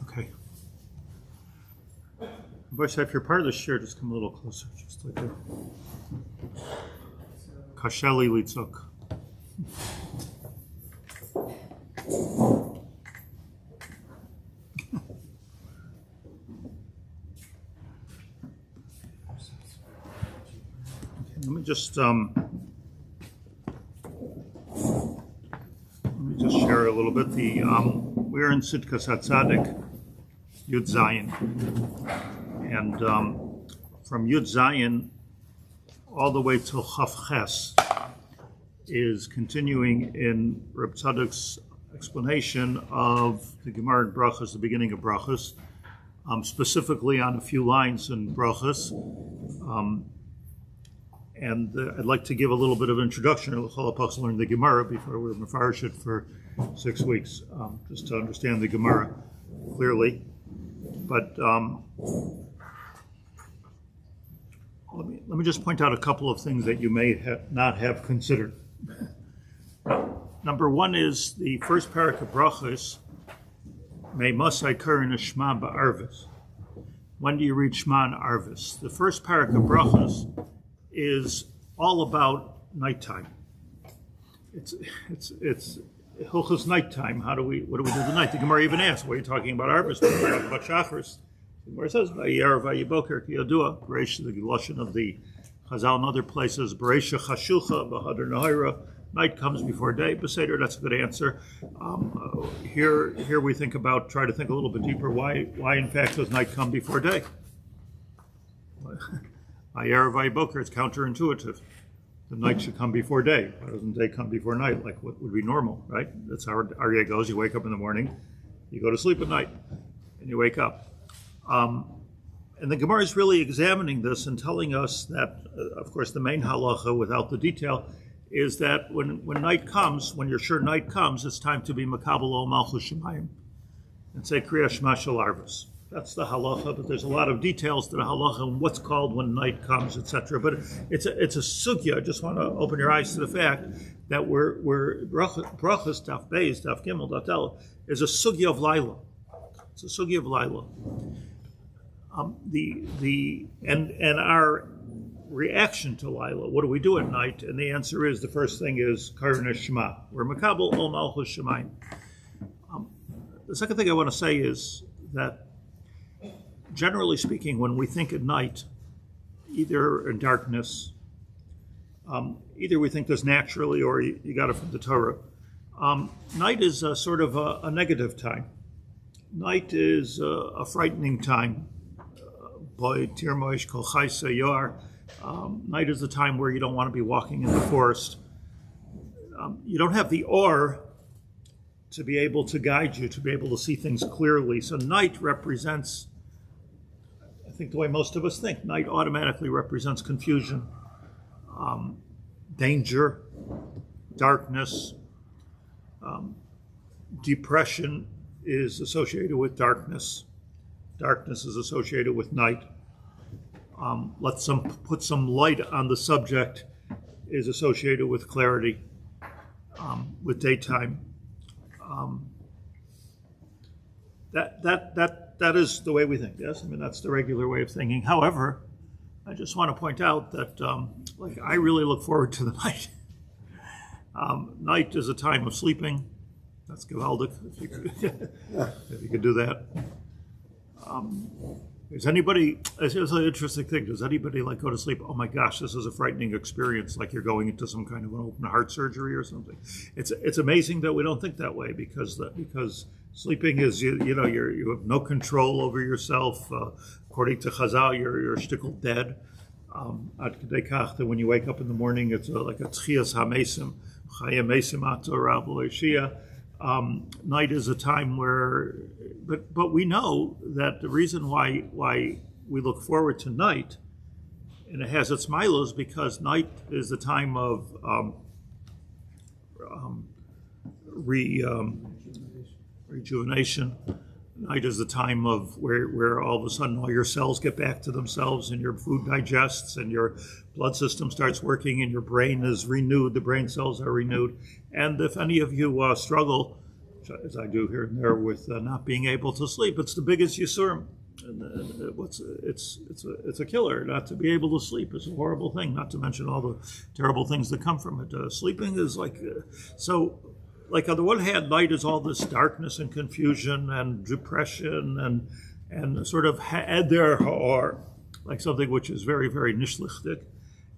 Okay. Boys, if you're part of the shiur, just come a little closer, just like that. Kasheli litzok. Let me just share a little bit. We're in Tzidkas Hatzadik, Yud Zayin, and from Yud Zayin all the way till Chaf Ches is continuing in Reb Tzadok's explanation of the Gemara in Brachos, the beginning of Brachos, specifically on a few lines in Brachos. And I'd like to give a little bit of introduction. I'll learn the Gemara before we're mefarish it for 6 weeks, just to understand the Gemara clearly. But let me just point out a couple of things that you may not have considered. Number one is the first parak of Brachos, May Masai Karin Shema Ba'arvis. When do you read Shema and Arvis? The first parak of Brachos is all about nighttime. It's Hilchos nighttime. What do we do the night? The Gemara even asks, what are you talking about Arvis? What are you talking about Shachris? The Gemara says, Vayir Vayiboker Kiyadua, Bereisha, the Lashon of the Chazal in other places, Bereisha Chashucha, Bahadar Nahira, night comes before day. Beseder, that's a good answer. Here we try to think a little bit deeper, why in fact does night come before day? Ayar Vayboker, it's counterintuitive. The night should come before day. Why doesn't day come before night, like what would be normal, right? That's how our day goes. You wake up in the morning, you go to sleep at night, and you wake up. And the Gemara is really examining this and telling us that, of course, the main halacha, without the detail, is that when night comes, when you're sure night comes, it's time to be makabel ol malchus shemayim and say kriya shema shel arvus. That's the halacha, but there's a lot of details to the halacha and what's called when night comes, etc. But it's a sugya. I just want to open your eyes to the fact that we're brachas daf beis, daf gimel, daf del is a sugya of Laila. It's a sugya of Laila. And our reaction to Laila, what do we do at night? And the answer is, the first thing is Karna Shema. We're makabel ol malchus shemayim. The second thing I want to say is that, generally speaking, when we think at night, either in darkness, either we think this naturally or you got it from the Torah. Night is a sort of a negative time. Night is a frightening time. Night is the time where you don't want to be walking in the forest. You don't have the or to be able to guide you, to be able to see things clearly. So night represents, I think the way most of us think, night automatically represents confusion, danger, darkness. Depression is associated with darkness. Darkness is associated with night. Put some light on the subject is associated with clarity, with daytime. That is the way we think. Yes, I mean that's the regular way of thinking. However, I just want to point out that I really look forward to the night. Night is a time of sleeping. That's gewaldic, if you could do that. Is anybody? It's an interesting thing. Does anybody go to sleep? Oh my gosh, this is a frightening experience. Like you're going into some kind of an open heart surgery or something. It's amazing that we don't think that way because sleeping is you have no control over yourself. According to Chazal, you're shtickle dead. Ad kedei kach that when you wake up in the morning, it's like a tchias hamesim, chayim mesim ato rab lo yeshia. Night is a time where, but we know that the reason why we look forward to night, and it has its milos, because night is the time of rejuvenation, Night is the time of where all of a sudden all your cells get back to themselves and your food digests and your blood system starts working and your brain is renewed, the brain cells are renewed. And if any of you struggle, as I do here and there, with not being able to sleep, it's the biggest Yisurim. It's a killer. Not to be able to sleep is a horrible thing, not to mention all the terrible things that come from it. Sleeping is like, like on the one hand, night is all this darkness and confusion and depression and sort of heder ha'or, like something which is very, very nishlichtik.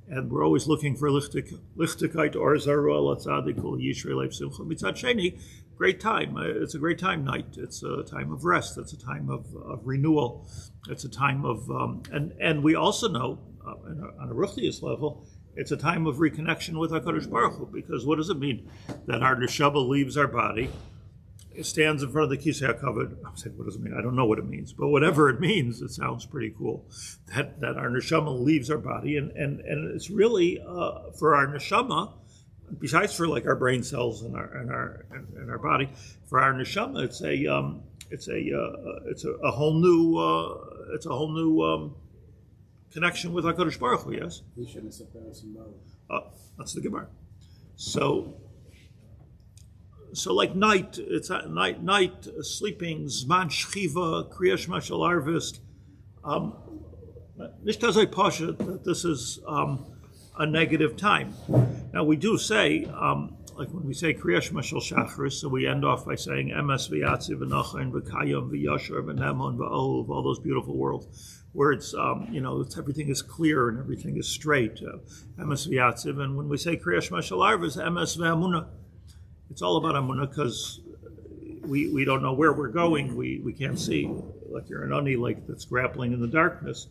And we're always looking for lichtikait or zaru ala tzadik ul yishrei leib simcha. Mitzad sheni, great time. It's a great time, night. It's a time of rest. It's a time of renewal. It's a time of, and we also know, on a ruchnius level, it's a time of reconnection with HaKadosh Baruch Hu, because what does it mean? That our neshama leaves our body, it stands in front of the Kisei HaKavod. I'm saying, what does it mean? I don't know what it means, but whatever it means, it sounds pretty cool. That our neshama leaves our body, and it's really for our neshama, besides for like our brain cells and our body, for our neshama, it's a whole new connection with HaKadosh Baruch Hu, yes? That's the Gemara. So like night, it's night, sleeping, Zman Shchiva, Kriya Shema Shel Arvist. Nishtazai Pasha, that this is a negative time. Now we do say, like when we say Kriya Shema Shel Shachris, so we end off by saying Emes v'yatziv v'nachayin v'kayim v'yashar v'nemon v'ohov, all those beautiful words, everything is clear and everything is straight. Emes v'yatziv, and when we say Kriya Shema Shel Arvist, Emes v'amunah. It's all about amunah because we don't know where we're going. We can't see, like you're an ani like that's grappling in the darkness.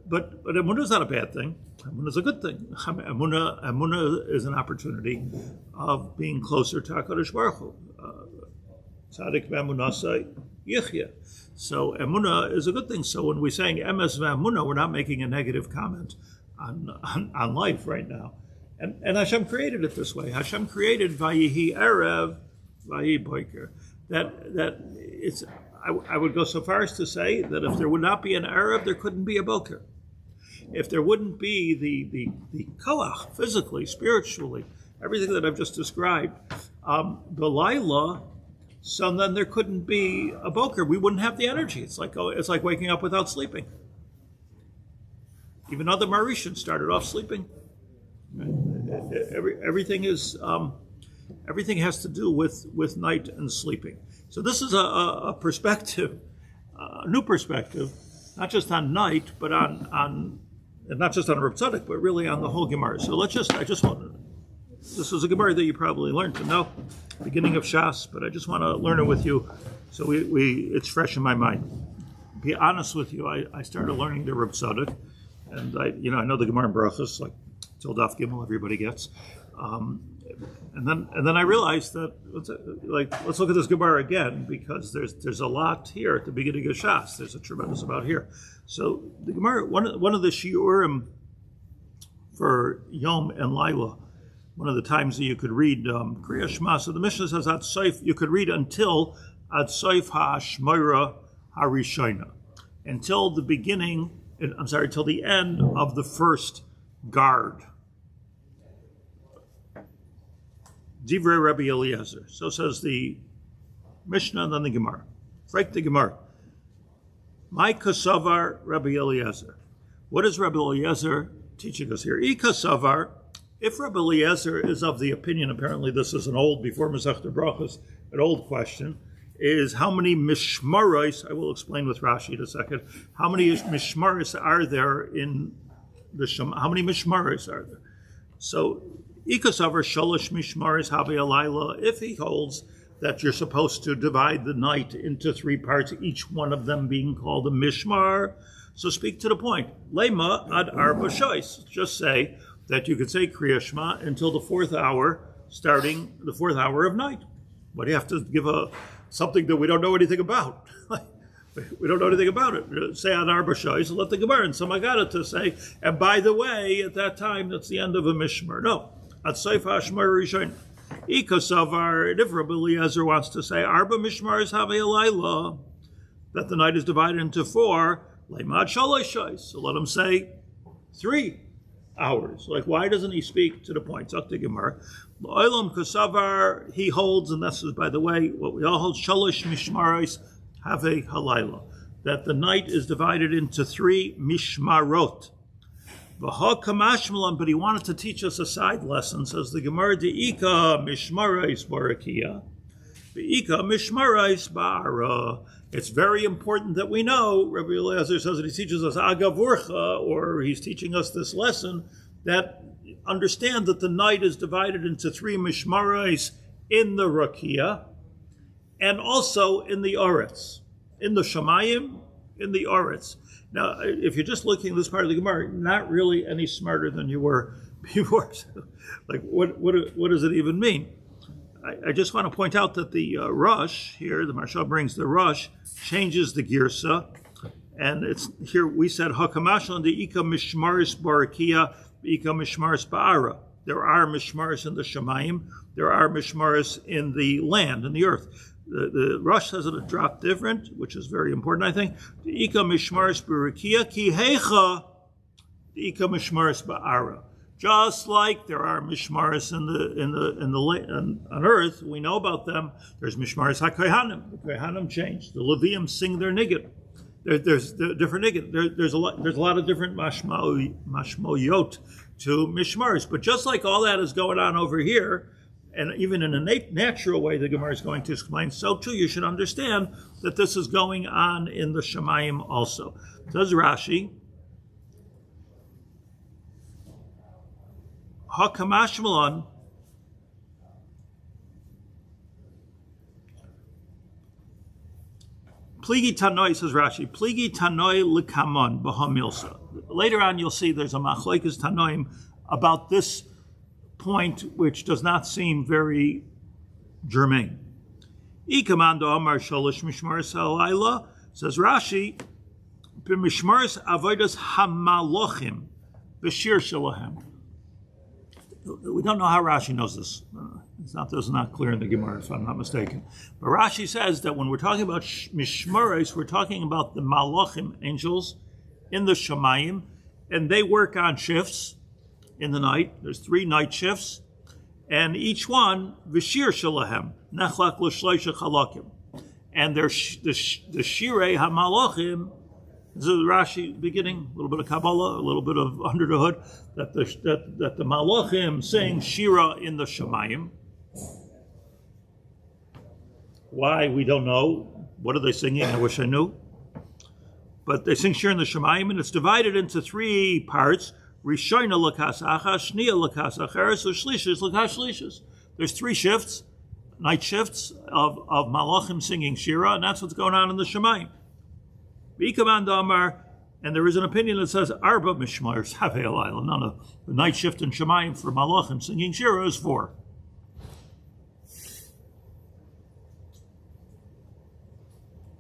But amunah is not a bad thing. Amunah is a good thing. Amunah is an opportunity of being closer to HaKadosh Baruch Hu. Tzadik v'amunasai yichya. So amunah is a good thing. So when we're saying emes v'amunah, we're not making a negative comment on life right now. And Hashem created it this way. Hashem created vayihi erev, vayihi boiker. That it's. I would go so far as to say that if there would not be an erev, there couldn't be a boker. If there wouldn't be the koach, physically, spiritually, everything that I've just described, the laila, so then there couldn't be a boker. We wouldn't have the energy. It's like waking up without sleeping. Even other Mauritians started off sleeping. Everything has to do with night and sleeping. So this is a perspective, a new perspective, not just on night, but on not just on Rav Tzadok, but really on the whole Gemara. So this is a Gemara that you probably learned to know, beginning of Shas, but I just want to learn it with you, so it's fresh in my mind. Be honest with you, I started learning the Rav Tzadok, and I know the Gemara in Brachos, like till Daf Gimel, everybody gets. And then I realized that let's look at this Gemara again, because there's a lot here at the beginning of Shas. There's a tremendous amount here. So the Gemara, one of the Shiurim for Yom and Laila, one of the times that you could read Kriya Shema. So the Mishnah says Ad Soif, you could read until Ad Soif HaShmoira HaRishona, until the end of the first guard. Divrei Rabbi Eliezer. So says the Mishnah and then the Gemara. Break the Gemara. My kasavar Rabbi Eliezer. What is Rabbi Eliezer teaching us here? I kasavar. If Rabbi Eliezer is of the opinion, apparently this is before Masechta Brachos, an old question, is how many mishmaros, I will explain with Rashi in a second, how many mishmaros are there in the Shema? How many mishmaros are there? So, Ikasavar Shalosh Mishmaris Habe Alayla, if he holds that you're supposed to divide the night into 3 parts, each one of them being called a Mishmar, so speak to the point. Lema ad arba shois. Just say that you could say Kriya Shema until the 4th hour, starting the 4th hour of night. But you have to give something that we don't know anything about. We don't know anything about it. Say on arba shois, let the Gemara and some Agada say, and by the way, at that time, that's the end of a Mishmar. No. At Seif HaShmoira Rishon. Ikasavar, if Rabbi Eliezer wants to say, Arba Mishmaris Have Layla, that the night is divided into 4, Leimad Shaloshais. So let him say 3 hours. Like, why doesn't he speak to the point? Zok the Gemara. L'olam Kasavar, he holds, and this is, by the way, what we all hold, Shalosh Mishmaris Have Halayla, that the night is divided into 3 mishmarot. But he wanted to teach us a side lesson, says the Gemara, De'ika mishmarais barakia, De'ika mishmarais ba'ara. It's very important that we know, Rabbi Eliezer says that he teaches us agavurcha, or he's teaching us this lesson, that understand that the night is divided into 3 mishmarais in the rakia, and also in the Oretz, in the Shamayim, in the Oretz. Now, if you're just looking at this part of the Gemara, not really any smarter than you were before. Like, what does it even mean? I just want to point out that the Rosh here, the Maharsha brings the Rosh, changes the Girsa, and it's here we said Hakamashal and the Ika Mishmaris Barakia, Ika Mishmaris Ba'ara. There are Mishmaris in the Shamayim, there are Mishmaris in the land, in the earth. The Rosh says it dropped different, which is very important, I think. The Ika Mishmaris Barakia, Ki Heicha, the Ika Mishmaris Ba'ara. Just like there are mishmaris on earth, we know about them. There's mishmaris hakohanim. The kohanim changed. The Levium sing their niggin. There's different niggin. There's a lot of different mashmoyot to mishmaris. But just like all that is going on over here, and even in a natural way, the Gemara is going to explain. So too, you should understand that this is going on in the Shamayim also. Says Rashi. Hakamashmalon, Pligi Tanoi, says Rashi, Pligi Tanoi Likamon Bahamilsa. Later on, you'll see there's a Machlokes Tanoim about this point, which does not seem very germane. Ikamando Amar Sholish Mishmaris Halayla, says Rashi, B'Mishmaris Avodas Hamalochim, B'Shir Shalahem. We don't know how Rashi knows this. This is not clear in the Gemara, if I'm not mistaken. But Rashi says that when we're talking about Mishmaris, we're talking about the Malachim, angels, in the Shamayim, and they work on shifts in the night. There's 3 night shifts, and each one, Vishir Shalahem, Nechlak L'Shleisha Chalakim. And the Shirei HaMalachim, this is Rashi beginning, a little bit of Kabbalah, a little bit of under the hood, that the Malachim sing Shira in the Shamayim. Why, we don't know. What are they singing? I wish I knew. But they sing Shira in the Shamayim, and it's divided into 3 parts. Rishona Lakas Achas, Shnia Lakas Acheres, Ushlishis Lakas Shlishis. There's 3 shifts, night shifts of Malachim singing Shira, and that's what's going on in the Shamayim. And there is an opinion that says Arba Mishmaris Have Halayla. None of the night shift in Shamayim for Malachim singing Shira is 4.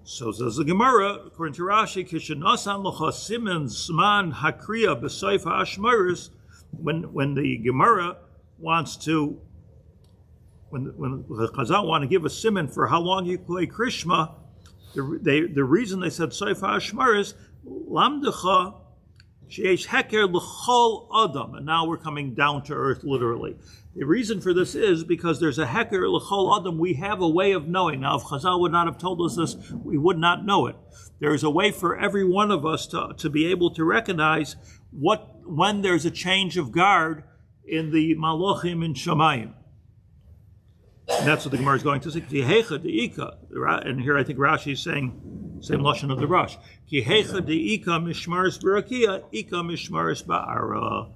So says the Gemara, according to Rashi, Kishanasan L'Chasimin Zman Hakriya B'Seif HaAshmaris, when the Gemara wants to, when the Chazal want to give a siman for how long you play Krishma, the reason they said Seif HaAshmaris, Lamdecha Sheish Heker L'Chol Adam, and now we're coming down to earth literally. The reason for this is because there's a Heker L'Chol Adam. We have a way of knowing. Now, if Chazal would not have told us this, we would not know it. There is a way for every one of us to be able to recognize when there's a change of guard in the Malachim in Shamayim. And that's what the Gemara is going to say. And here I think Rashi is saying, same lashon of the Rosh. Ki heicha de'ika mishmaris b'rakia, ika mishmaris ba'ara.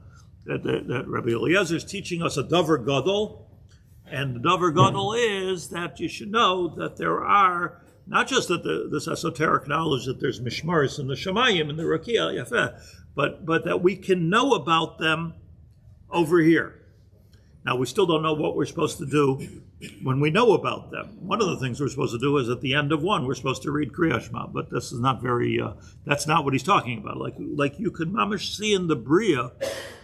That Rabbi Eliezer is teaching us a davar gadol, and the davar gadol is that you should know that there are not just that this esoteric knowledge that there's mishmaris in the Shamayim and the rakia, yafeh, but that we can know about them over here. Now, we still don't know what we're supposed to do when we know about them. One of the things we're supposed to do is at the end of one, we're supposed to read Kriya Shema, but this is not very, that's not what he's talking about. Like you could mamish see in the Bria,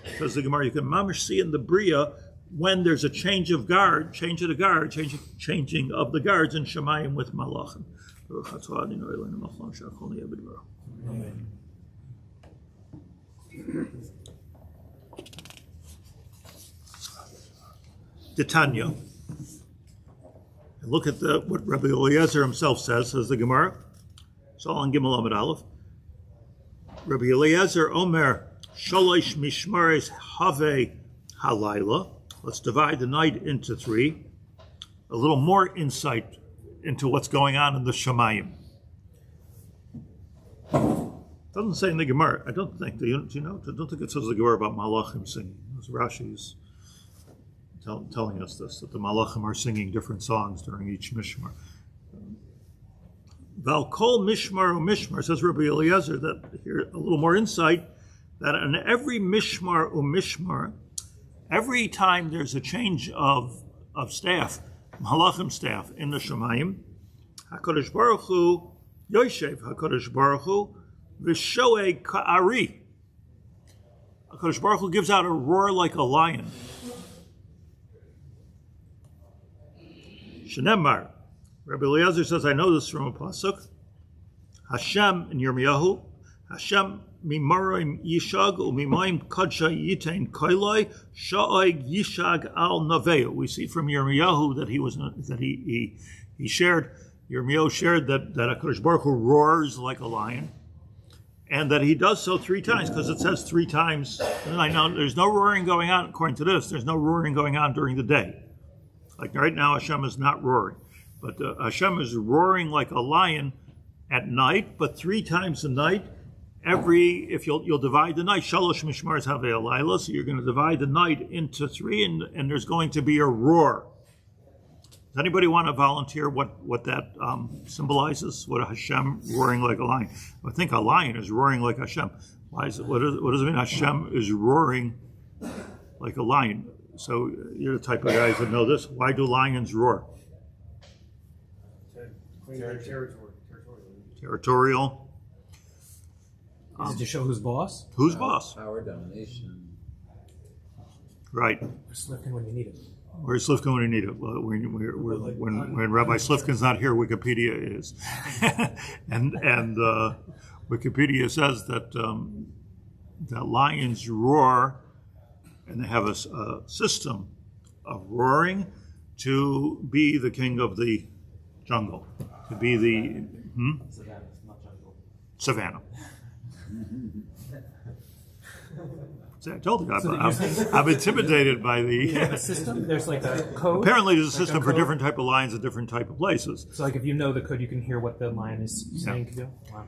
because the Gemara, you can mamish see in the Bria when there's a change of the guard, changing of the guards in Shemayim with Malachim. Titania. Look at what Rabbi Eliezer himself says the Gemara. It's all on Gimel Amud Aleph. Rabbi Eliezer Omer Sholosh Mishmares Have Halayla. Let's divide the night into 3. A little more insight into what's going on in the Shemayim. Doesn't say in the Gemara. I don't think. Do you know? I don't think it says the Gemara about Malachim singing. Rashi's telling us this, that the Malachim are singing different songs during each Mishmar. Val kol Mishmar o Mishmar, says Rabbi Eliezer, that here a little more insight, that in every Mishmar o Mishmar, every time there's a change of staff, Malachim staff in the Shemayim, HaKadosh Baruch Hu, Yoshev HaKadosh Baruch Hu, V'shoei Ka'ari. HaKadosh Baruch Hu gives out a roar like a lion. Shenemar. Rabbi Eliezer says, I know this from a pasuk. Hashem in Yirmiyahu, Hashem mimarim yishag umimayim kadsha yitain koiloi sha'oig yishag al naveu. We see from Yirmiyahu that he shared. Yirmiyahu shared that HaKadosh Baruch Hu roars like a lion, and that he does so 3 times, because it says 3 times. And I know there's no roaring going on according to this. There's no roaring going on during the day. Like right now, Hashem is not roaring. But Hashem is roaring like a lion at night, but 3 times a night. If you'll divide the night, Shalosh Mishmars Have Alayla, so you're going to divide the night into 3, and there's going to be a roar. Does anybody want to volunteer what that symbolizes? What a Hashem roaring like a lion? I think a lion is roaring like Hashem. Why is it? What does it mean? Hashem is roaring like a lion. So you're the type of guys that know this. Why do lions roar? Territorial. Is it to show who's boss? Who's boss? Power, domination. Right. Where's Slifkin when you need it? Where's Slifkin when you need it? Well, when Rabbi Slifkin's not here, Wikipedia is. and Wikipedia says that lions roar, and they have a system of roaring to be the king of the jungle, to be the Savannah, not jungle. savannah. See, I told you, I'm intimidated by the... You have a system? There's like a code? Apparently there's a system for different type of lions at different type of places. So like if you know the code, you can hear what the lion is saying to do? Wow.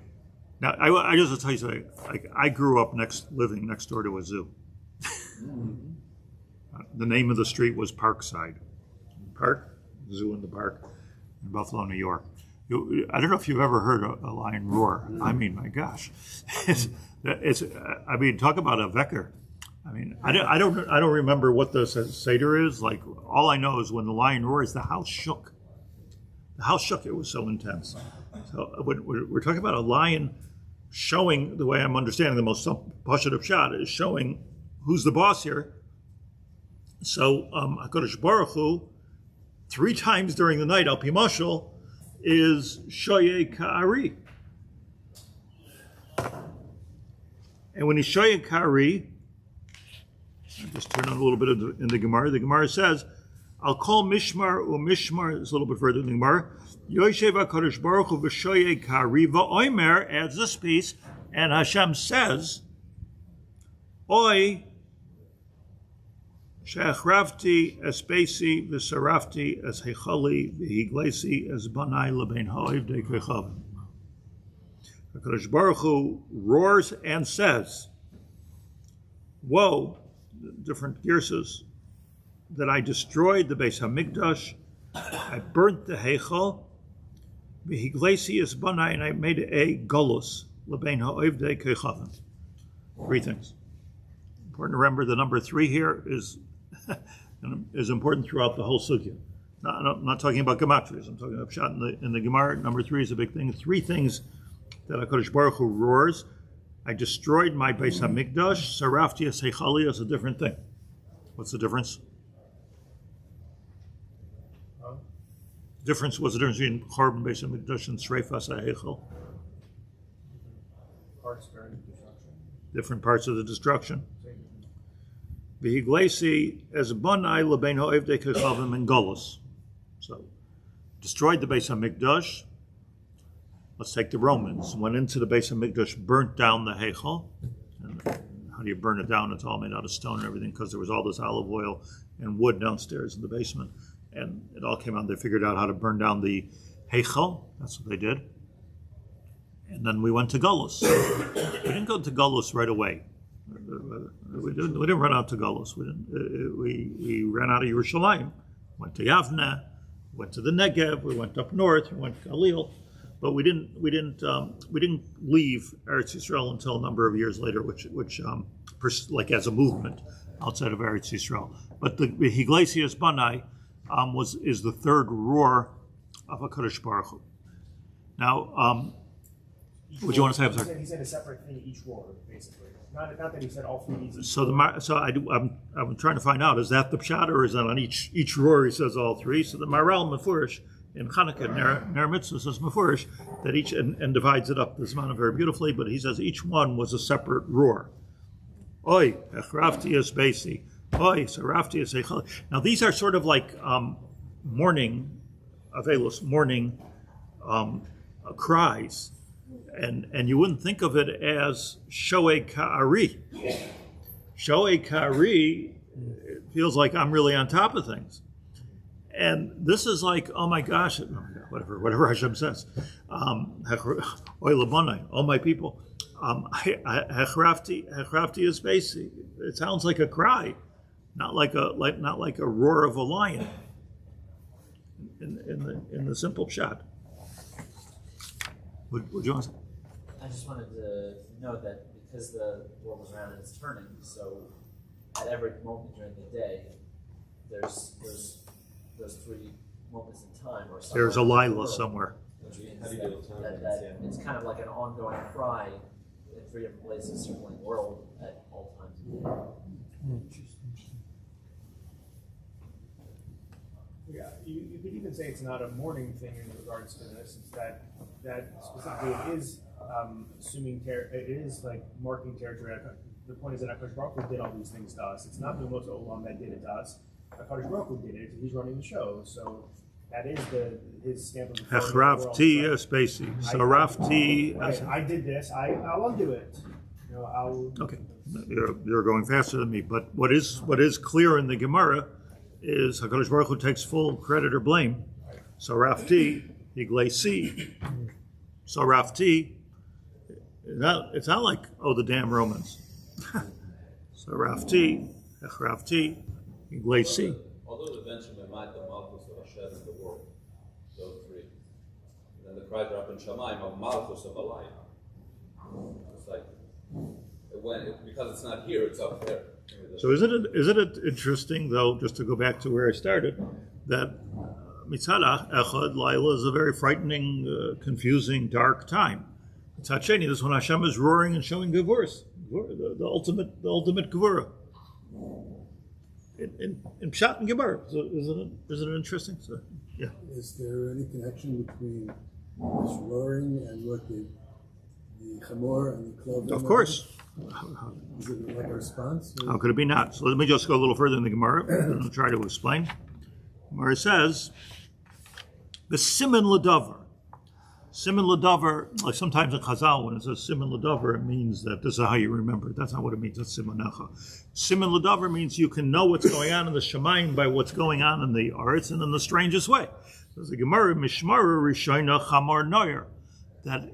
Now, I just want to tell you something. I grew up living next door to a zoo. The name of the street was Parkside. Park, zoo in the park in Buffalo, New York. I don't know if you've ever heard a lion roar. I mean, my gosh, I mean, talk about a vecker. I mean, I don't remember what the Seder is. Like, all I know is when the lion roars, the house shook. The house shook. It was so intense. So we're talking about a lion showing, the way I'm understanding, the most pashut of shot is showing who's the boss here. So HaKadosh Baruch Hu, 3 times during the night, Al Pi Mashal, is Shoye Ka'ari. And when he's Shoye Ka'ari, I'll just turn on a little bit in the Gemara. The Gemara says, I'll call Mishmar or Mishmar, it's a little bit further in the Gemara, Yoshev HaKadosh Baruch Hu v'Shoye Ka'ari v'Oimer, adds this piece, and Hashem says, Oi, She'achravti es beisi v'sarafti es heichali v'higlesi es banai lebein ha'oiv de kechavim. HaKadosh Baruch Hu roars and says, woe, different girsas, that I destroyed the Beis HaMikdash, I burnt the heichal, v'higlesi es banai, and I made a Galus lebein ha'oiv de kechavim. 3 things. Important to remember the number 3 here is important throughout the whole sugya. I'm not talking about gematrias. I'm talking about pshat in the Gemara. Number 3 is a big thing. 3 things that HaKadosh Baruch Hu roars. I destroyed my Beis HaMikdash. Sarafti es heichali is a different thing. What's the difference? Difference was the difference between Korban Beis Hamikdash and Sreifas HaHeichel. Parts during destruction. Different parts of the destruction. V'higlesi as banai lebein ha'ovdei kechavim and Galus. So, destroyed the Beis Hamikdash. Let's take the Romans. Went into the Beis Hamikdash, burnt down the Heichel. And how do you burn it down? It's all made out of stone and everything because there was all this olive oil and wood downstairs in the basement. And it all came out. They figured out how to burn down the Heichel. That's what they did. And then we went to Galus. We didn't go to Galus right away. We didn't run out to Galus. We ran out of Yerushalayim. Went to Yavne. Went to the Negev. We went up north. We went to Galil. But we didn't leave Eretz Yisrael until a number of years later, which like as a movement outside of Eretz Yisrael. But the Higlesias Banai is the third roar of HaKadosh Baruch Hu. Now, what do you want to say? I'm sorry. He said a separate thing each roar, basically. Not that he said all three of these. So I'm trying to find out, is that the pshat or is that on each roar he says all three? So the Maral Mefurish in Chanukah, Ner Mitzvah says Mefurish, that each, and divides it up, this man very beautifully, but he says each one was a separate roar. Oy, Echrafti es Beisi. Oy, Serafti es Eichel. Now these are sort of like morning, Avelos, morning cries. And you wouldn't think of it as Shoei Ka'ari. Shoei Ka'ari feels like I'm really on top of things. And this is like, oh my gosh, whatever Hashem says. Oy Labanai, all my people. Hechrafti is basic. It sounds like a cry, not like a roar of a lion. In the simple shot. Would you want to say? I just wanted to note that because the world was round and it's turning, so at every moment during the day, there's those three moments in time, or something. There's a Lila somewhere. Which means that it's kind of like an ongoing cry in three different places circling the world at all times of the day. Yeah, you could even say it's not a morning thing in regards to this. It's that specifically it is it is like marking territory. The point is that HaKadosh Baruch Hu did all these things to us. It's not the Moshe Olam that did it to us. HaKadosh Baruch Hu did it. He's running the show. So that is his stamp of authority. Hechrafti espesi. So Rafti. I did this. I'll undo it. Okay, you're going faster than me. But what is clear in the Gemara is HaKadosh Baruch Hu takes full credit or blame. So Rafti, Higlesi. So Rafti, it's not like, oh, the damn Romans. So Rafti, Echrafti, Higlesi. Although eventually might the Malchus of Hashem in the world, those three. And then the cries are up in Shamayim of Malchus of Alayim. It's like, because it's not here, it's up there. So isn't it interesting, though, just to go back to where I started, that Mitzad Echad, Laila, is a very frightening, confusing, dark time. Mitzad Sheni, this is when Hashem is roaring and showing Gevuras, the ultimate Gevura. In Pshat and Gemara, so isn't it interesting? So, yeah. Is there any connection between this roaring and what the chamor and the cloven? Of course. Is it like a response? How could it be not? So let me just go a little further in the Gemara and I'll try to explain. Gemara says, the siman l'davar. Siman l'davar, like sometimes in Chazal, when it says siman l'davar, it means that this is how you remember it. That's not what it means. That's simanecha. Siman l'davar means you can know what's going on in the Shemayim by what's going on in the Aretz and in the strangest way. There's the Gemara, Mishmara Rishayna Chamar Noyer. That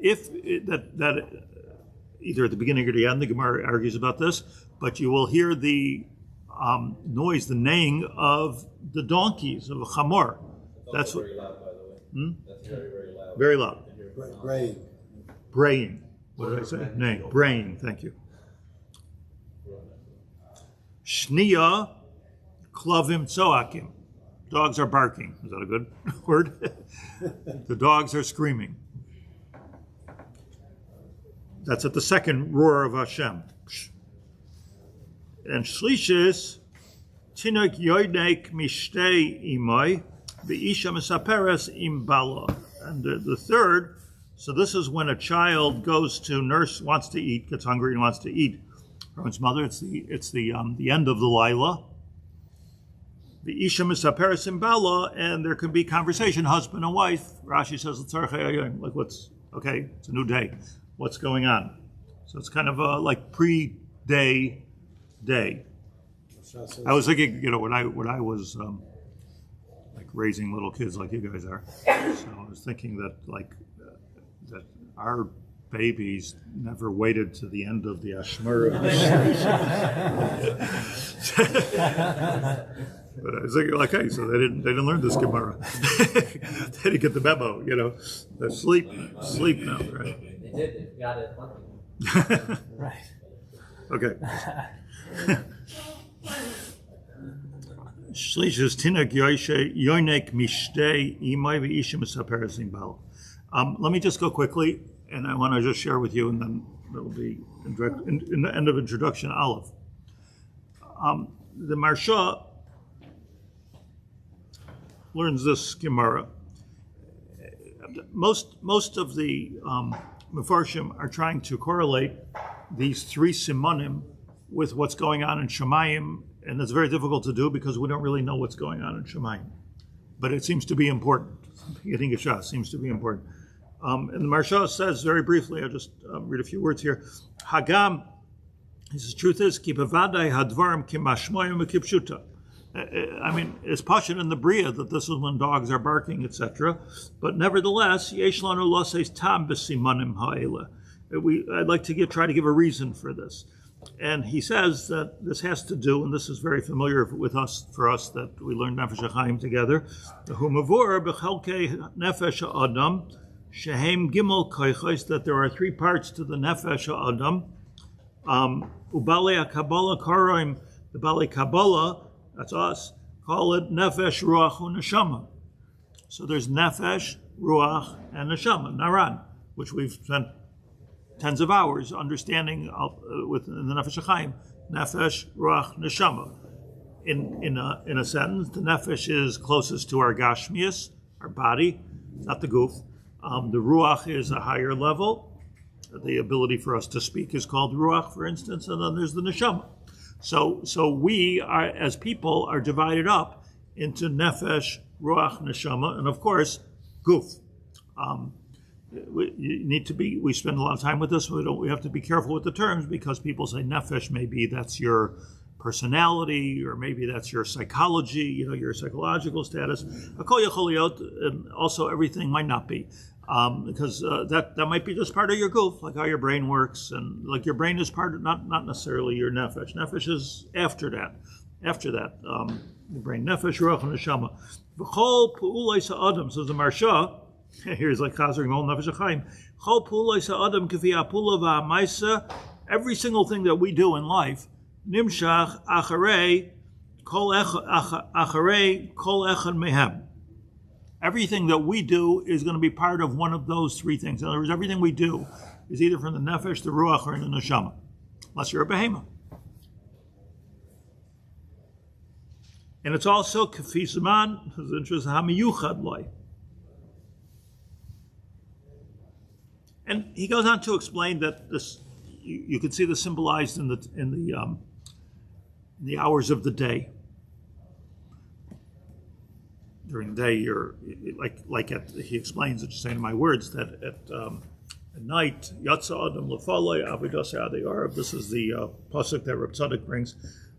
either at the beginning or the end, the Gemara argues about this, but you will hear the noise, the neighing of the donkeys, of a chamor. That's very loud, by the way. That's very, very loud. Very loud. Braying. Braying. What did I say? Neighing. Braying, thank you. Shniya klavim tzoakim. Dogs are barking. Is that a good word? The dogs are screaming. That's at the second roar of Hashem. And Shlishis, Tinok Yoidek Mishtei Imai, V'isha mesaperes im bala. And the third, so this is when a child goes to nurse, wants to eat, gets hungry and wants to eat from its mother. It's the end of the Laila. The Isha Misaperes in Bala, and there can be conversation, husband and wife. Rashi says, like what's, okay, it's a new day. What's going on? So it's kind of like pre-day day. I was thinking, when I was like raising little kids like you guys are, so I was thinking that that our babies never waited to the end of the Ashmur. But I was thinking, like, hey, so they didn't learn this Gemara. They didn't get the memo, They're sleep now, right? They did. They got it. Right. Okay. Shlish tinak yoinek mishtei imay v'ishim esaperesim bal. Let me just go quickly, and I want to just share with you, and then it'll be in the end of introduction, Aleph. The Marsha learns this Gemara. Most of the Mefarshim are trying to correlate these three simanim with what's going on in Shemayim, and it's very difficult to do because we don't really know what's going on in Shemayim. But it seems to be important. Getting a shot seems to be important. And the Marsha says very briefly, I'll just read a few words here. Hagam, he says, truth is, ki bevadai hadvarim ki mashmoyim kipshuta. I mean, it's pashut in the Bria that this is when dogs are barking, etc. But nevertheless, yesh lanu loses tam b'simanim ha'ela. I'd like to try to give a reason for this. And he says that this has to do, and this is very familiar for us that we learned Nefesh HaChaim together, Humavur b'chelkei Nefesh Adam, shehem gimel koichos, that there are three parts to the Nefesh Adam. Ubalei HaKabbalah karoim, the Balei Kabbalah, that's us, call it Nefesh, Ruach, and Neshama. So there's Nefesh, Ruach, and Neshama, Naran, which we've spent tens of hours understanding within the Nefesh HaChaim, Nefesh, Ruach, Neshama. In a sentence, the Nefesh is closest to our Gashmias, our body, not the goof. The Ruach is a higher level. The ability for us to speak is called Ruach, for instance, and then there's the Neshama. So we are, as people, are divided up into Nefesh, Ruach, Neshama, and of course, Guf. We spend a lot of time with this. We have to be careful with the terms because people say Nefesh, maybe that's your personality, or maybe that's your psychology, your psychological status. And also everything might not be. Because that might be just part of your goof, like how your brain works, and like your brain is part of, not necessarily your nefesh. Nefesh is after that. The brain, nefesh, ruach, and neshama. V'chol pu'ulay sa'adam, says the Marsha, here's like chazering all nefesh HaChaim. Chol pu'ulay sa'adam k'vi ha'pula v'ha'maisa, every single thing that we do in life, nimshach acharei kol echad mehem. Everything that we do is going to be part of one of those three things. In other words, everything we do is either from the nefesh, the ruach, or the neshama, unless you're a behemoth. And it's also kafi zaman, his interest hamiyuchad loy. And he goes on to explain that this, you can see this symbolized in the hours of the day. During the day, you're he explains it, just saying in my words, that at night, Yatsa Adam Lefalei Avidasei Adei Arav. This is the pasuk that Reb Tzadok brings.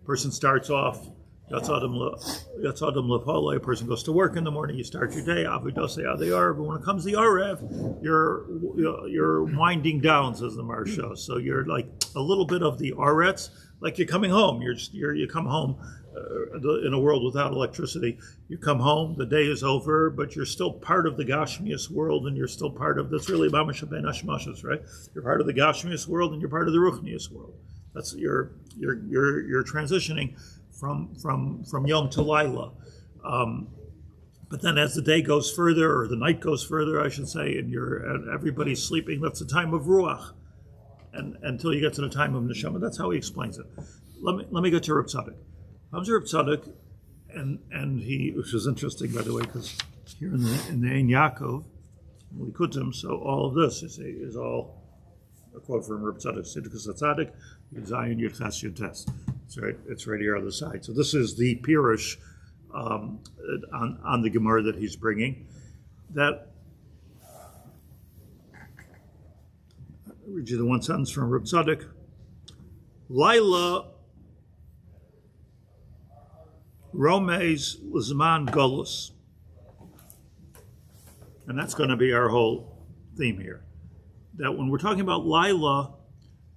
Person starts off, Yatsa Adam Lefalei. A person goes to work in the morning. You start your day, Avidasei Adei Arav. But when it comes to the Arav, you're winding down, says the Marsha. So you're like a little bit of the Aretz, like you're coming home. You come home. In a world without electricity, you come home, the day is over, but you're still part of the Gashmias world, and you're still part of, that's really Mamash Ben Hashmashas, right? You're part of the Gashmias world, and you're part of the Ruchnias world. That's you're transitioning from Yom to Laila. But then as the day goes further, or the night goes further, I should say, and everybody's sleeping, that's the time of Ruach, and until you get to the time of Neshama. That's how he explains it. Let me get to Reb Tzadok. Reb Tzadok, and he, which is interesting, by the way, because here in the Ein Yaakov, Likutim, so all of this is all a quote from Rabbi Tzidkas Hatzadik, Zion Yudches Yudtes. It's right here on the side. So this is the Pirush on the Gemara that he's bringing. That, I'll read you the one sentence from Rabbi Tzadok. Laila Romes Lizman Galus. And that's going to be our whole theme here. That when we're talking about Laila,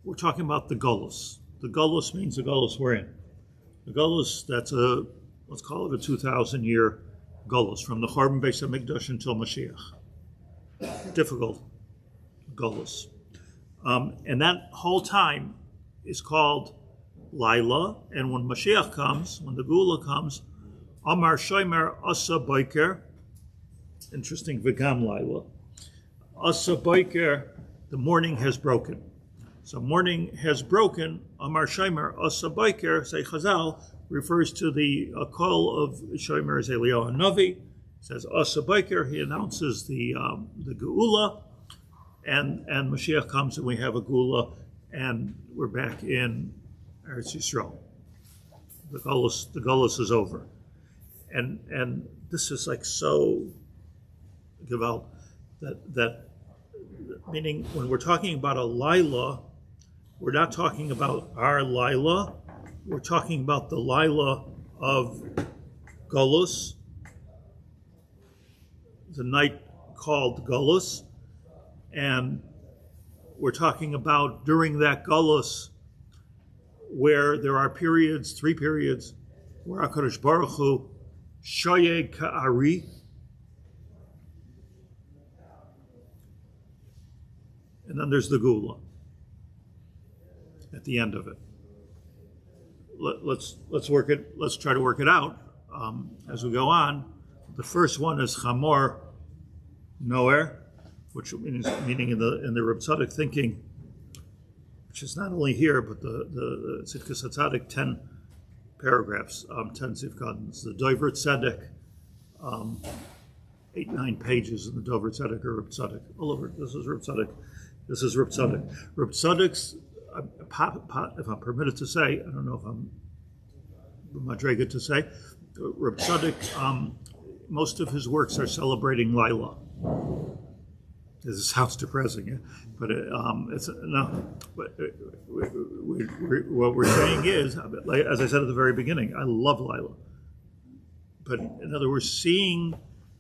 we're talking about the Galus. The Galus means the Galus we're in. The Galus, that's let's call it a 2,000-year Galus, from the Chorban Beis HaMikdash until Mashiach. Difficult Galus. And that whole time is called Laila, and when Mashiach comes, when the Geula comes, Amar Shomer Asa Boiker, interesting, V'gam Laila, Asa Boiker, the morning has broken. So morning has broken, Amar Shomer Asa Boiker, say Chazal, refers to the call of Shomer as Eliyahu Hanavi. It says Asa Boiker, he announces the Geula, and Mashiach comes and we have a Geula, and we're back in Eretz Yisrael. The Galus is over, and this is like so gewalt that meaning when we're talking about a Laila, we're not talking about our Laila. We're talking about the Laila of Galus, the night called Galus, and we're talking about during that Galus where there are periods, 3 periods, where HaKadosh Baruch Hu shoyeg ka'ari, and then there's the Geula at the end of it. Let's try to work it out as we go on. The first one is Chamor Noer, which means meaning in the Reb Tzadok thinking, which is not only here, but the Tzidkas Hatzadik, 10 paragraphs, 10 Zivkadins. The Dover Tzedek, 8-9 pages in the Dover Tzedek or Reb Tzadok. All over. This is Reb Tzadok. This is Reb Tzadok. Reb Tzadok's, if I'm permitted to say, I don't know if I'm madrega to say, Reb Tzadok, most of his works are celebrating Laila. This sounds depressing, yeah? But it's no. But what we're saying is, like, as I said at the very beginning, I love Laila. But in other words, seeing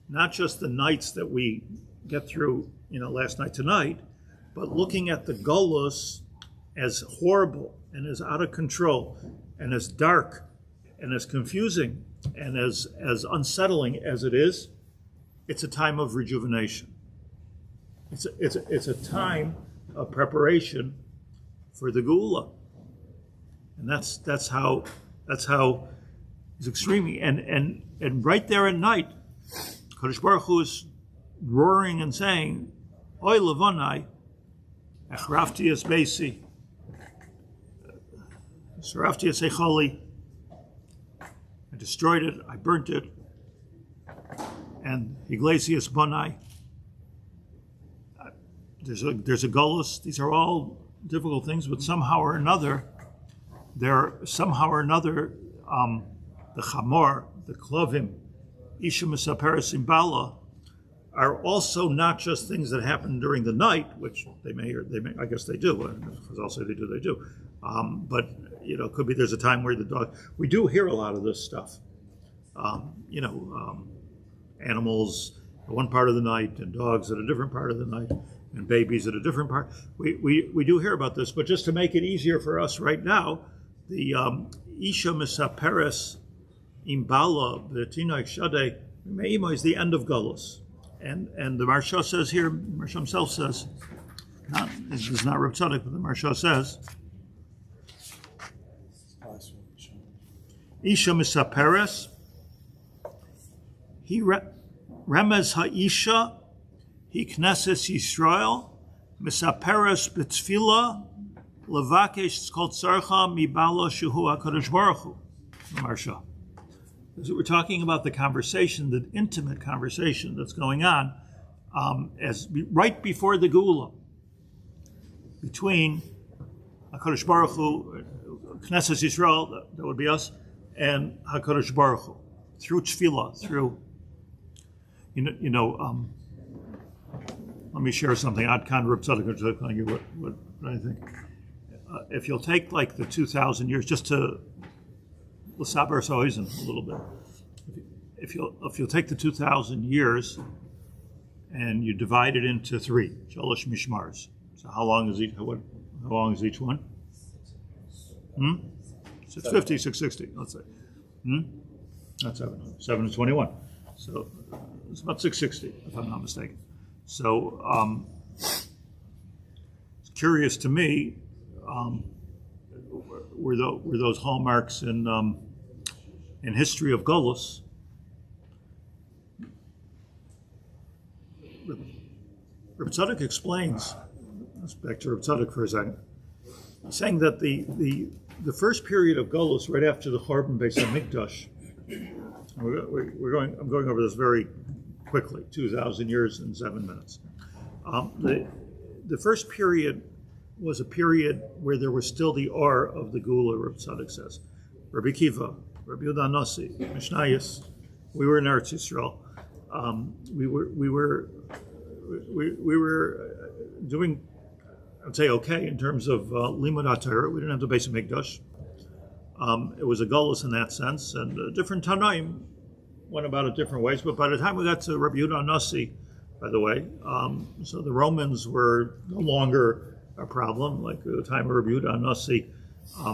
not just the nights that we get through, last night tonight, but looking at the Galus as horrible and as out of control and as dark and as confusing and as unsettling as it is, it's a time of rejuvenation. It's a time of preparation for the Geula, and that's how it's extremely and right there at night, Kadosh Baruch Hu is roaring and saying, "Oy levanai, achrafti es beisi, sarafti es echali. I destroyed it, I burnt it, and Iglesias bonai." There's a Galus. These are all difficult things, but somehow or another, the Chamor, the Klovim, Isha Misaperes Imbala, are also not just things that happen during the night, which they may, I guess they do, because I'll say they do. But, it could be there's a time where the dog, we do hear a lot of this stuff. Animals at one part of the night and dogs at a different part of the night, and babies at a different part. We do hear about this, but just to make it easier for us right now, the Isha Misaperes Imbala, the Tinoik Shadeh, Me'ima is the end of Galus. And the Marsha says here, Marsha himself says, this is not Reb Tzadok, but the Marsha says, Isha Misaperes, he Remez Ha'isha, he Knesses Yisrael, Misaperes B'Tfila, Levakesh Tzkol Tzarcha Mibala Shehu HaKadosh Baruch Hu. Marsha. we're talking about the conversation, the intimate conversation that's going on right before the Geula, between HaKadosh Baruch Hu, Knesset Yisrael, that would be us, and HaKadosh Baruch Hu, through tefillah, through, let me share something. Ad Kan Reb Tzadok, I'm telling you what I think. If you'll take like the 2,000 years, just to l'saber soizen a little bit, if you'll take the 2,000 years and you divide it into three, shalosh mishmars. So how long is each one? 650, 660, let's say. Not 7 to 21. So it's about 660, if I'm not mistaken. So it's curious to me, were those hallmarks in history of Galus. Rabbi Tzadok explains, let's back to Rabbi Tzadok for a second, saying that the first period of Galus, right after the Churban Beis HaMikdash, I'm going over this very quickly, 2,000 years and 7 minutes. The first period was a period where there was still the R of the Geula, Rabbi Tzadok says. Rabbi Kiva, Rabbi Yehuda Nasi, Mishnayos, we were in Eretz Yisrael. We were doing, I'd say, okay in terms of Limud HaTorah. We didn't have the Beis HaMikdash. It was a Galus in that sense, and different Tanaim went about it different ways. But by the time we got to Rabbi Yehuda Nasi, by the way, so the Romans were no longer a problem, like the time of Rabbi Yehuda Nasi,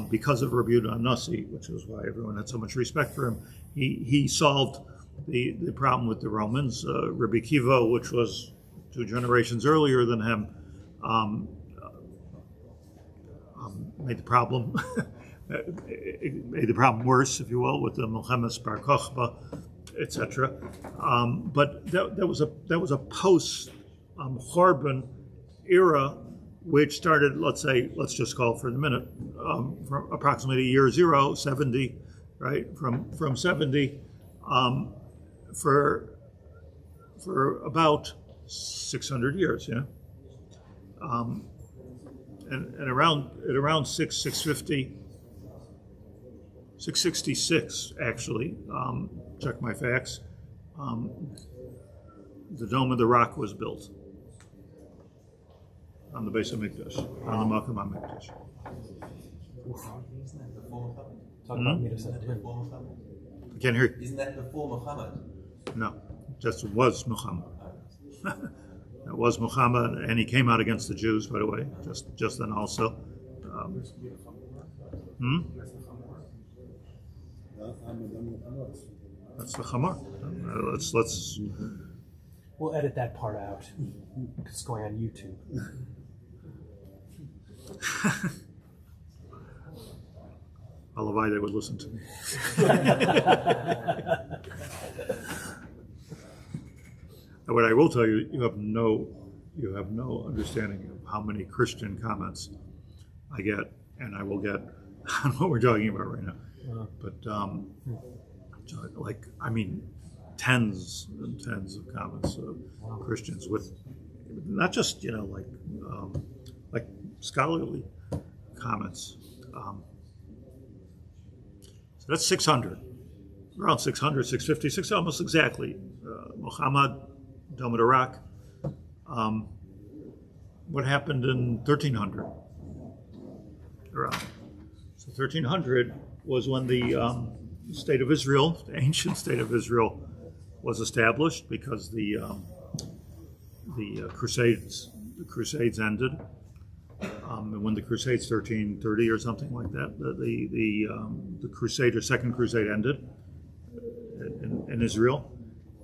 because of Rabbi Yehuda Nasi, which was why everyone had so much respect for him. He solved the problem with the Romans. Rabbi Kiva, which was 2 generations earlier than him, made the problem made the problem worse, if you will, with the Milchemes Bar Kochba, etc. But that was a post Churban era, which started, let's just call for the minute, from approximately year 0, 70, right? From 70 for about 600 years, yeah. And around 650, 666 actually. Check my facts. The Dome of the Rock was built on the Beis HaMikdash, on the Makom HaMikdash. I can't hear you. Isn't that before Muhammad? No, just was Muhammad. That was Muhammad, and he came out against the Jews, by the way, just then also. That's the Chamar. Let's. We'll edit that part out. It's going on YouTube. Halavai, they would listen to me. What I will tell you, you have no understanding of how many Christian comments I get, and I will get on what we're talking about right now. But tens and tens of comments of Christians with not just like scholarly comments. So that's 600, around 600, 650, 600, almost exactly. Muhammad, Dome of the Rock. What happened in 1300? Around. So 1300 was when the state of Israel, the ancient state of Israel, was established because the Crusades ended. And when the Crusades, 1330 or something like that, the Crusade or Second Crusade ended in Israel.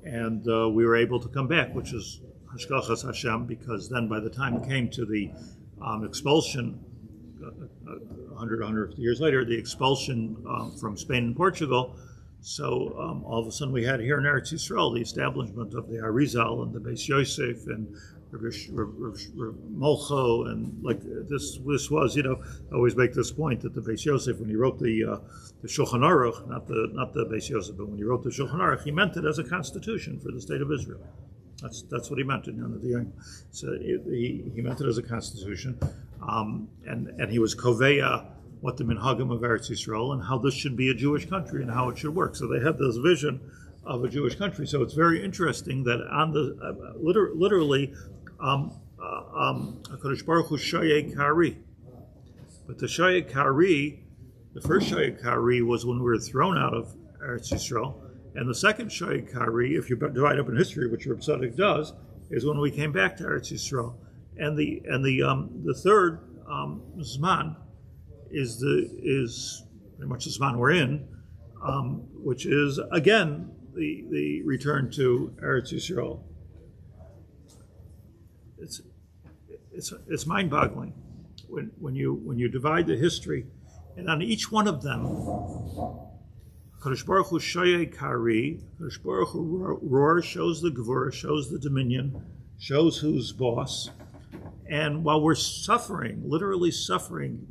And we were able to come back, which is Hashgachas Hashem, because then by the time it came to the expulsion, 150 years later, the expulsion from Spain and Portugal, so all of a sudden we had here in Eretz Yisrael the establishment of the Arizal and the Beis Yosef and Molcho, and like this was, I always make this point that the Beis Yosef, when he wrote the Shulchan Aruch, not the Beis Yosef, but when he wrote the Shulchan Aruch, he meant it as a constitution for the state of Israel. That's what he meant in the Yom. So he meant it as a constitution, and he was koveya what the minhagim of Eretz Yisrael and how this should be a Jewish country and how it should work. So they had this vision of a Jewish country. So it's very interesting that on the literally, HaKadosh Baruch Hu Shayei Kari, but the Shayei Kari, the first Shayei Kari was when we were thrown out of Eretz Yisrael, and the second Shayei Kari, if you divide up in history, which your Tzadok does, is when we came back to Eretz Yisrael, and the third Zman is pretty much the Zman we're in, which is again the return to Eretz Yisrael. It's mind-boggling when you divide the history, and on each one of them, Kadosh Baruch Hu Shayei Kari, Kadosh Baruch Hu Roar shows the Gevurah, shows the dominion, shows who's boss. And while we're suffering, literally suffering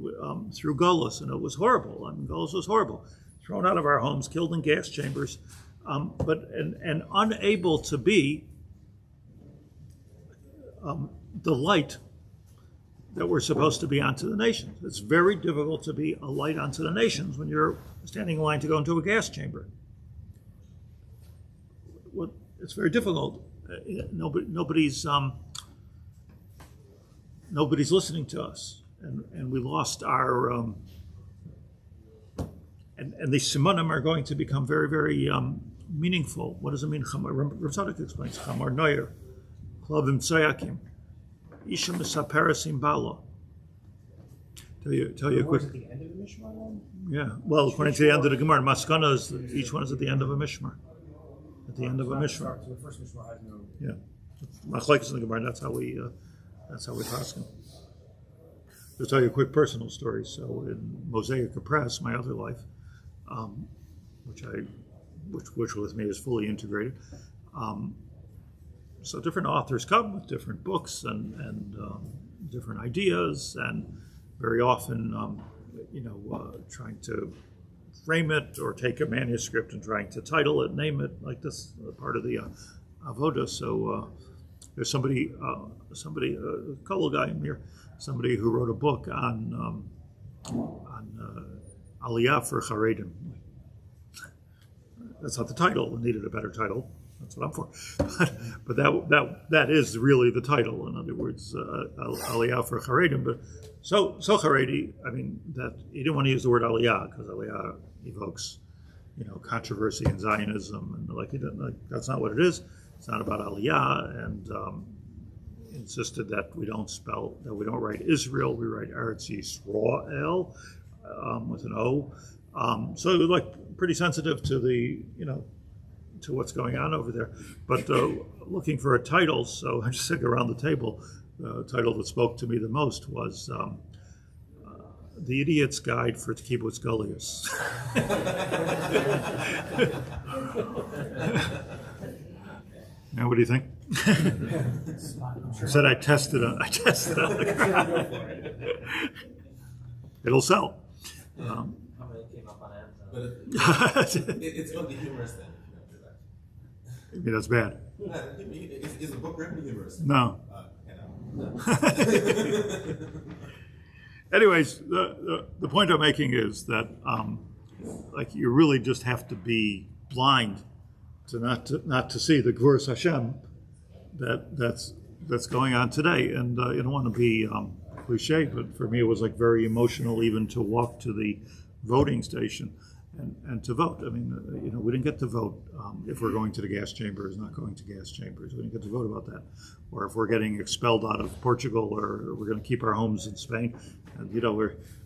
through Galus, and it was horrible. I mean, Galus was horrible. Thrown out of our homes, killed in gas chambers, but unable to be the light that we're supposed to be onto the nations. It's very difficult to be a light onto the nations when you're standing in line to go into a gas chamber. Well, it's very difficult. Nobody's listening to us, and we lost our. And the simanim are going to become very, very meaningful. What does it mean? Rav Tzadok explains. Chamar noyer, klavim tzayakim, isha misaperasim bala. Tell you a quick. At the end of the Mishmar then? Yeah. Well, according to the end of the Gemara, Maskana is each one is at the end of a Mishmar. At the end of a Mishmar. So the first Mishmar has no. Yeah. Machlekes in the Gemara. That's how we pass them. To tell you a quick personal story. So in Mosaic Press, my other life, which with me is fully integrated. So different authors come with different books and different ideas, and very often, trying to frame it or take a manuscript and trying to title it, name it, like this part of the avoda. So there's somebody, a couple guy, Meir, somebody who wrote a book on Aliyah for Charedim. That's not the title. It needed a better title. That's what I'm for. But that is really the title. In other words, Aliyah for Charedim. But so Charedi, I mean, that he didn't want to use the word Aliyah because Aliyah evokes, controversy and Zionism, and that's not what it is. It's not about Aliyah, and insisted that we don't write Israel, we write Eretz Yisrael with an O. So it was pretty sensitive to the to what's going on over there. But looking for a title, so I just took around the table. The title that spoke to me the most was The Idiot's Guide for Kibbutz Galus. Now, what do you think? Said I tested on the crowd. It'll sell. How many came up on Amazon? But it's going to be humorous then. I mean, that's bad. Is the book written humorous? No. Anyways, the point I'm making is that you really just have to be blind to not to see the Gvuras Hashem that's going on today. And you don't want to be cliche, but for me it was very emotional even to walk to the voting station and to vote. I mean, we didn't get to vote if we're going to the gas chambers, not going to gas chambers. We didn't get to vote about that. Or if we're getting expelled out of Portugal, or we're going to keep our homes in Spain. And,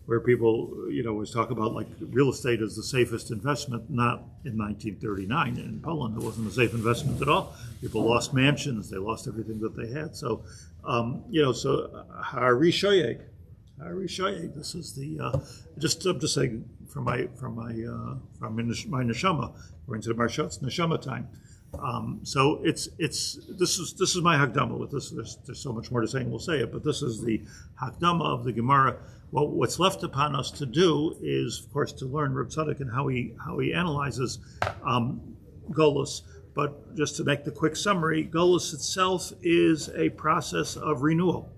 where people, always talk about real estate is the safest investment, not in 1939 in Poland. It wasn't a safe investment at all. People lost mansions. They lost everything that they had. So, so Hari Shoyeg. This is the I'm just saying from my neshama, going to the Marshut's neshama time. So this is my Hakdama. With this, there's so much more to say, and we'll say it. But this is the Hakdama of the Gemara. Well, what's left upon us to do is, of course, to learn Reb Tzadok and how he analyzes Galus. But just to make the quick summary, Galus itself is a process of renewal.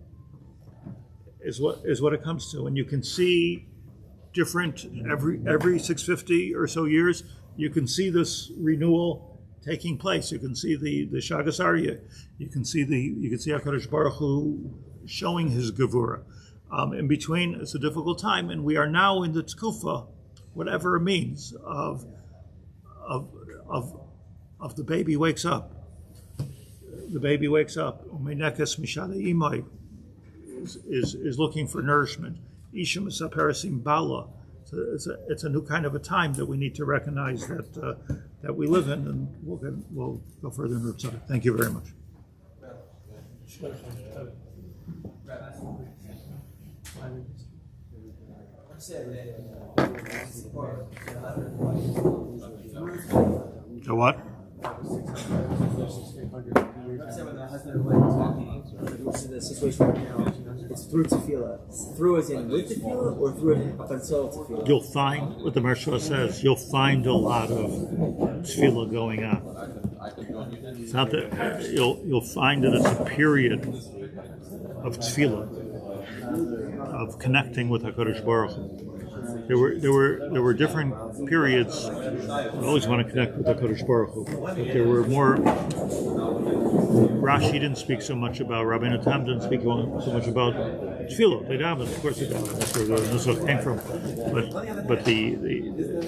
Is what it comes to, and you can see different every 650 or so years. You can see this renewal taking place. You can see the Shagas Aryeh. You can see HaKadosh Baruch Hu showing his Gevura. In between, it's a difficult time, and we are now in the Tkufa, whatever it means, of the baby wakes up. The baby wakes up. Is looking for nourishment. Isha Misaparasim Bala. It's a new kind of a time that we need to recognize that we live in, and we'll go further in Reb Tzadok. Thank you very much. So what? The situation right now, it's through tefillah. Through as in with tefillah, or through it up until tefillah? You'll find, what the Marshal says, you'll find a lot of tefillah going on. It's not that you'll find that it's a period of tefillah, of connecting with HaKadosh Baruch Hu. There were different periods. I always want to connect with HaKadosh Baruch Hu, but there were more. Rashi didn't speak so much about, Rabbeinu Tam didn't speak so much about tefillah. They davened, of course they davened. That's where the nusach came from. But the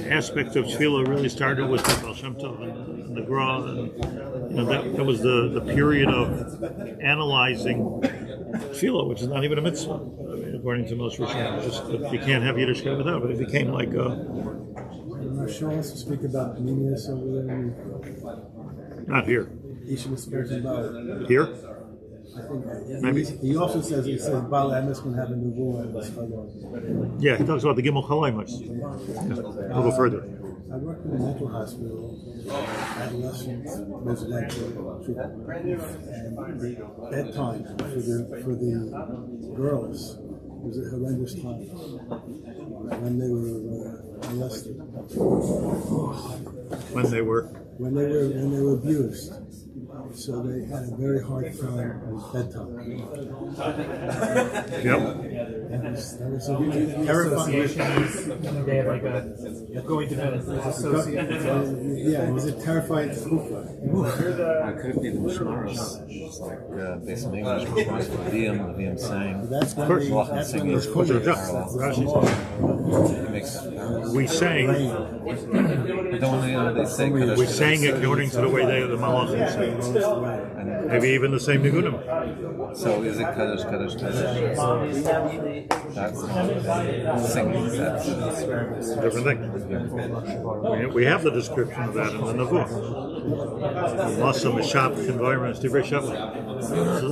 aspect of tefillah really started with the Baal Shem Tov and the Gra, and that was the period of analyzing tefillah, which is not even a mitzvah, according to most Rishonim. You can't have Yiddishkeit without it. It became like Marshal wants to speak about meaningless over there. Not here. Here? I think Maybe. he also says Baal Emes can have a nevuah. Yeah, he talks about the Gimel Chalaymus. Yeah. I'll go further. I worked in a mental hospital, adolescent residential treatment, and bedtime for the girls was a horrendous time when they were molested. When they were abused. So they had a very hard time with bedtime. Yep. That was a terrifying. They had like a going to bed associated. Yeah, it was a terrifying tkufa. I could be the Mishmaros, like based on English, Liam saying. That's of course. We sang. We sang according to the way the Malachim sang. Maybe even the same Nigunim. So is it Kaddish? That's singing. That's a different thing. We have the description of that in the Nevuah. Masa Mishap environment is different. So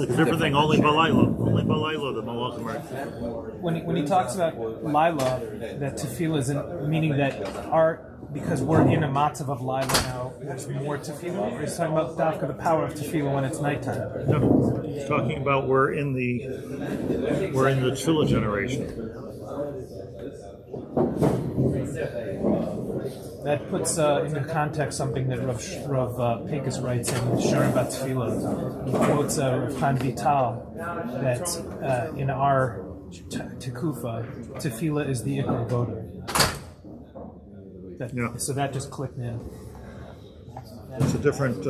it's a different thing. Only Balayla the Malachim are. When he talks about Lila, that tefillah is meaning that because we're in a matzav of Lila now, there's more tefillah, or he's talking about the power of tefillah when it's nighttime? No, he's talking about we're in the tefillah generation. That puts into context something that Rav Pecos writes in Shiur about tefillah. He quotes Rav Chaim Vital that in our tekufa, tefillah is the ikar voter. So that just clicked in. It's a different.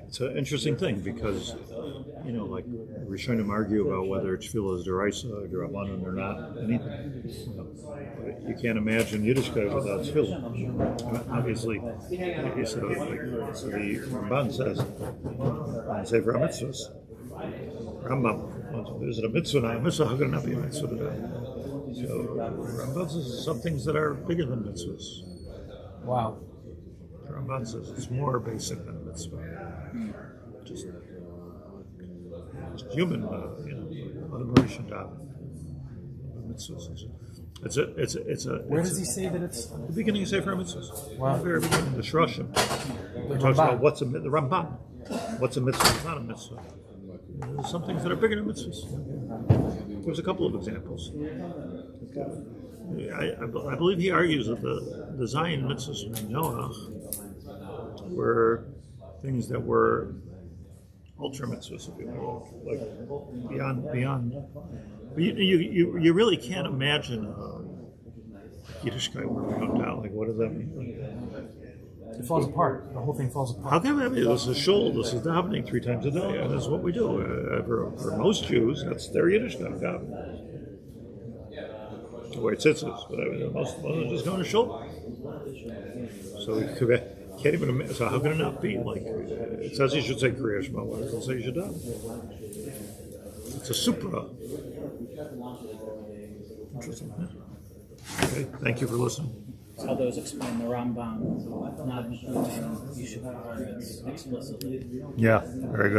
It's an interesting thing because, like we're trying to argue about whether tefillah is deraisa or derabanan or not. Anything. But you can't imagine Yiddishkeit without tefillah. Obviously, so the Ramban says, Sefer HaMitzvos, Rambam, is it a mitzvah now? A mitzvah, how can it not be a mitzvah today? So Ramban says some things that are bigger than mitzvahs. Wow. Ramban says it's more basic than a mitzvah. Just human, moderation job. mitzvahs. It's a. Where does he say that it's? The beginning of Sefer Mitzvahs. Wow. The very beginning, the Shroshim. The It talks Ramban. about the Ramban. What's a mitzvah? It's not a mitzvah. There's some things that are bigger than mitzvahs. There's a couple of examples. I believe he argues that the Zion mitzvahs from Noach were things that were ultra mitzvahs, if you will, like beyond. But you really can't imagine Yiddishkeit where we don't doubt. Like, what does that mean? It falls apart. The whole thing falls apart. How can that be? This is shul. This is davening 3 times a day, and that's what we do. For most Jews, that's their Yiddishkeit davening. The way Tzitzis, but I mean, most are just going to shul. So we can't even imagine. So how can it not be? Like, it says you should say Kriya Shema. Why does it say you should daven? It's a supra. Interesting. Okay, thank you for listening. How those explain the Rambam, not including Yeshiva explicitly. Yeah, very good.